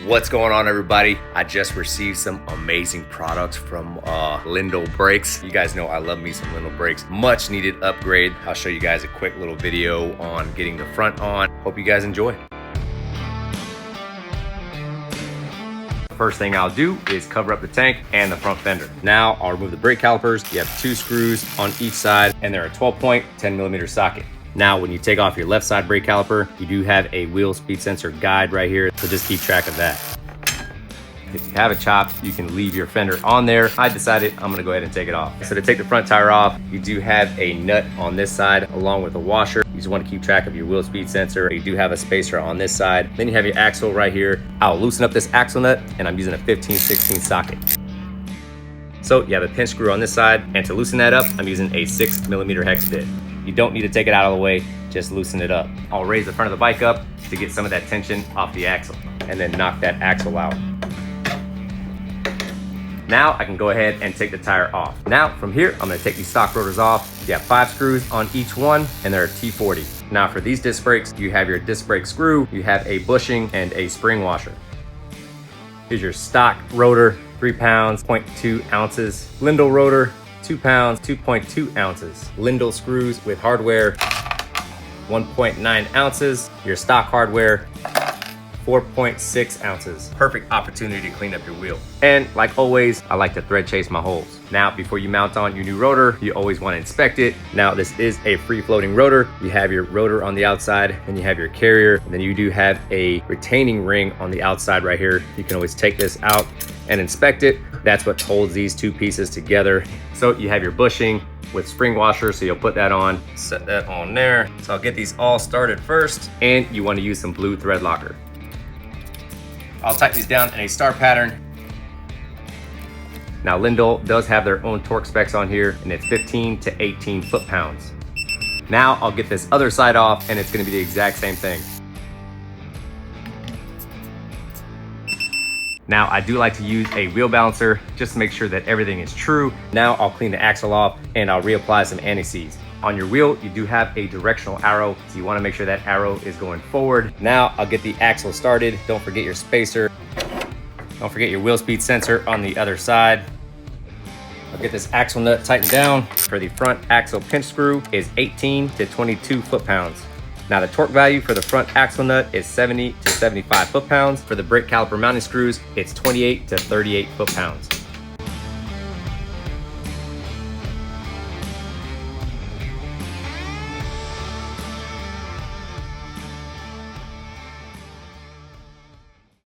What's going on, everybody? I just received some amazing products from Lyndall Brakes. You guys know I love me some Lyndall Brakes. Much needed upgrade. I'll show you guys a quick little video on getting the front on. Hope you guys enjoy. First thing I'll do is cover up the tank and the front fender. Now I'll remove the brake calipers. You have 2 screws on each side and they're a 12-point 10mm socket. Now when you take off your left side brake caliper, you do have a wheel speed sensor guide right here, so just keep track of that. If you have a chop, you can leave your fender on there. I decided I'm gonna go ahead and take it off. So to take the front tire off, you do have a nut on this side along with a washer. You just want to keep track of your wheel speed sensor. You do have a spacer on this side. Then you have your axle right here. I'll loosen up this axle nut and I'm using a 15/16 socket. So you have a pinch screw on this side, and to loosen that up, I'm using a 6mm hex bit. You don't need to take it out of the way, just loosen it up. I'll raise the front of the bike up to get some of that tension off the axle and then knock that axle out. Now I can go ahead and take the tire off. Now from here, I'm gonna take these stock rotors off. You have 5 screws on each one and they're a T40. Now for these disc brakes, you have your disc brake screw, you have a bushing and a spring washer. Here's your stock rotor, 3 pounds, 0.2 ounces. Lyndall rotor, 2 pounds, 2.2 ounces. Lyndall screws with hardware, 1.9 ounces. Your stock hardware, 4.6 ounces. Perfect opportunity to clean up your wheel. And like always, I like to thread chase my holes. Now, before you mount on your new rotor, you always want to inspect it. Now, this is a free floating rotor. You have your rotor on the outside, and you have your carrier, and then you do have a retaining ring on the outside right here. You can always take this out and inspect it. That's what holds these 2 pieces together. So you have your bushing with spring washer, so you'll put that on, set that on there. So I'll get these all started first, and you want to use some blue thread locker. I'll tighten these down in a star pattern. Now Lyndall does have their own torque specs on here, and it's 15 to 18 foot-pounds. Now I'll get this other side off, and it's gonna be the exact same thing. Now I do like to use a wheel balancer just to make sure that everything is true. Now I'll clean the axle off and I'll reapply some anti-seize. On your wheel, you do have a directional arrow, so you wanna make sure that arrow is going forward. Now I'll get the axle started. Don't forget your spacer. Don't forget your wheel speed sensor on the other side. I'll get this axle nut tightened down. For the front axle pinch screw is 18 to 22 foot-pounds. Now the torque value for the front axle nut is 70 to 75 foot-pounds. For the brake caliper mounting screws, it's 28 to 38 foot-pounds.